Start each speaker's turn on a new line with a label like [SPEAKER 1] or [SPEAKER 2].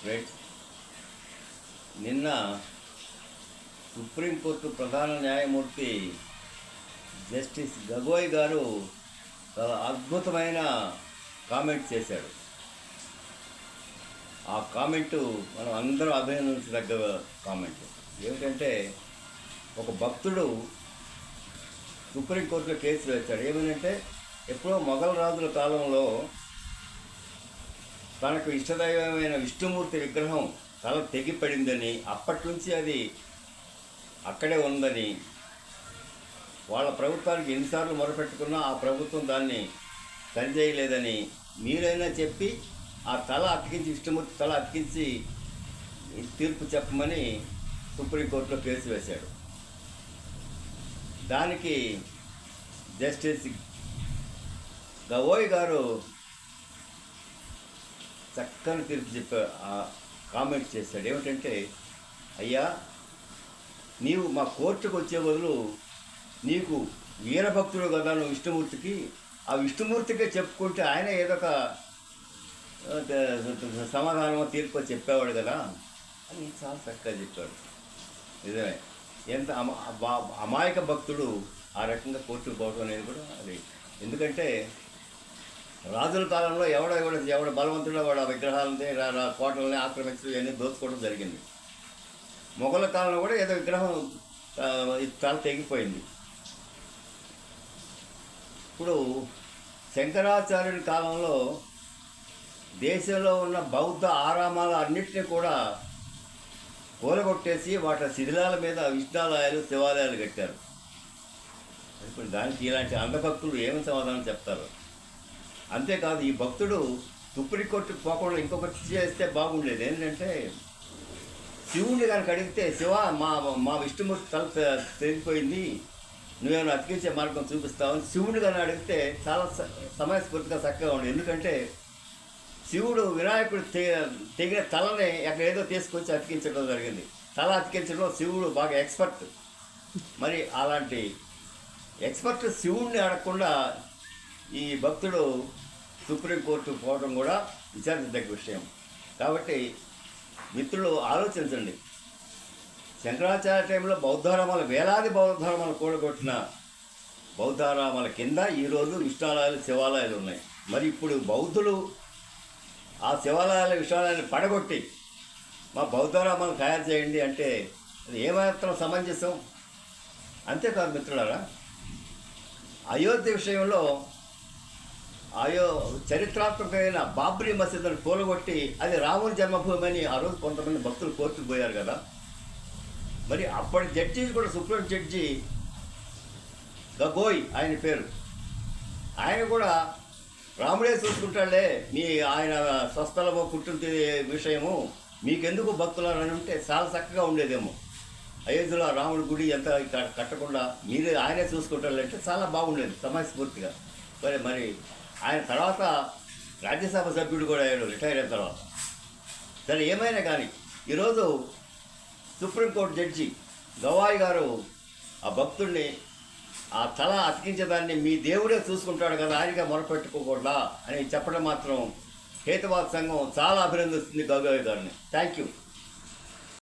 [SPEAKER 1] Right. నిన్న supreme court ప్రధాన న్యాయమూర్తి జస్టిస్ గగోయ్ గారు చాలా అద్భుతమైన కామెంట్ చేశాడు. ఆ కామెంటు మనం అందరం అభినందించదగ్గ కామెంట్. ఏమిటంటే, ఒక భక్తుడు సుప్రీంకోర్టులో కేసు వేశాడు. ఏమనంటే, ఎప్పుడో మొఘల్ రాజుల కాలంలో తనకు ఇష్టదైవమైన విష్ణుమూర్తి విగ్రహం తల తెగిపడిందని, అప్పటి నుంచి అది అక్కడే ఉందని, వాళ్ళ ప్రభుత్వానికి ఎన్నిసార్లు మొరపెట్టుకున్నా ఆ ప్రభుత్వం దాన్ని సరిచేయలేదని మీరైనా చెప్పి ఆ తల అతికించి, విష్ణుమూర్తి తల అతికించి తీర్పు చెప్పమని సుప్రీంకోర్టులో కేసు వేశాడు. దానికి జస్టిస్ గవోయ్ గారు చక్కని తీర్పు చెప్పారు. కామెంట్ చేశాడు. ఏమిటంటే, అయ్యా, నీవు మా కోర్టుకు వచ్చే బదులు నీకు వీరభక్తుడు కదా నువ్వు విష్ణుమూర్తికి, ఆ విష్ణుమూర్తికే చెప్పుకుంటే ఆయన ఏదో ఒక సమాధానమో తీర్పు చెప్పేవాడు కదా అని చాలా చక్కగా చెప్పాడు. నిజమే, ఎంత అమాయక భక్తుడు ఆ రకంగా కోర్టుకు పోవడం అనేది కూడా అది. ఎందుకంటే రాజుల కాలంలో ఎవడ బలవంతుడో వాడు ఆ విగ్రహాలని కోటలని ఆక్రమించడం ఇవన్నీ దోచుకోవడం జరిగింది. మొఘల కాలంలో కూడా ఏదో విగ్రహం చాలా తెగిపోయింది. ఇప్పుడు శంకరాచార్యుడి కాలంలో దేశంలో ఉన్న బౌద్ధ ఆరామాల అన్నింటినీ కూడా కూలగొట్టేసి వాటి శిథిలాల మీద విష్ణాలయాలు, శివాలయాలు కట్టారు. ఇప్పుడు దానికి ఇలాంటి అంధభక్తులు ఏమి సమాధానం చెప్తారు? అంతేకాదు, ఈ భక్తుడు సుప్రీంకోర్టుకు పోకుండా ఇంకొకటి చేస్తే బాగుండేది. ఏంటంటే, శివుడిని కనుక అడిగితే, శివ, మా విష్ణుమూర్తి తల తెగిపోయింది, నువ్వేమైనా అతికించే మార్గం చూపిస్తావని శివుడిని కనుక అడిగితే చాలా సమయస్ఫూర్తిగా చక్కగా ఉండేది. ఎందుకంటే శివుడు వినాయకుడు తెగిన తలని ఎక్కడ ఏదో తీసుకొచ్చి అతికించడం జరిగింది. తల అతికించడంలో శివుడు బాగా ఎక్స్పర్ట్. మరి అలాంటి ఎక్స్పర్ట్ శివుడిని అడగకుండా ఈ భక్తుడు సుప్రీంకోర్టు పోవడం కూడా విచారించదగ్గ విషయం. కాబట్టి మిత్రులు ఆలోచించండి. శంకరాచార్య టైంలో బౌద్ధారామాలు, వేలాది బౌద్ధారామాలు కూడగొట్టిన బౌద్ధారామాల కింద ఈరోజు విష్ణాలయాలు, శివాలయాలు ఉన్నాయి. మరి ఇప్పుడు బౌద్ధులు ఆ శివాలయాల, విష్ణాలయాన్ని పడగొట్టి మా బౌద్ధారామాలు తయారు చేయండి అంటే అది ఏమాత్రం సమంజసం? అంతేకాదు మిత్రులారా, అయోధ్య విషయంలో చరిత్రాత్మకమైన బాబ్రీ మసీదును కూలగొట్టి అది రాముని జన్మభూమి అని ఆ రోజు కొంతమంది భక్తులు కోర్టుకు పోయారు కదా. మరి అప్పటి జడ్జి కూడా, సుప్రీం జడ్జి గగోయ్ ఆయన పేరు, ఆయన కూడా రాముడే చూసుకుంటాడులే, ఆయన స్వస్థలము పుట్టిన విషయము మీకెందుకు భక్తులు అని ఉంటే చాలా చక్కగా ఉండేదేమో. అయోధ్యలో రాముడి గుడి ఎంత కట్టకుండా ఆయనే చూసుకుంటాడంటే చాలా బాగుండేది సమయస్ఫూర్తిగా. మరి ఆయన తర్వాత రాజ్యసభ సభ్యుడు కూడా అయ్యాడు రిటైర్ అయిన తర్వాత. సరే, ఏమైనా కానీ ఈరోజు సుప్రీంకోర్టు జడ్జి గవాయ్ గారు ఆ భక్తుడిని ఆ తల అతికించేదాన్ని మీ దేవుడే చూసుకుంటాడు కదా, ఆయనగా మొరపెట్టుకోకూడదా అని చెప్పడం మాత్రం హేతువాద సంఘం చాలా అభినందిస్తుంది గవాయ్ గారిని. Thank you.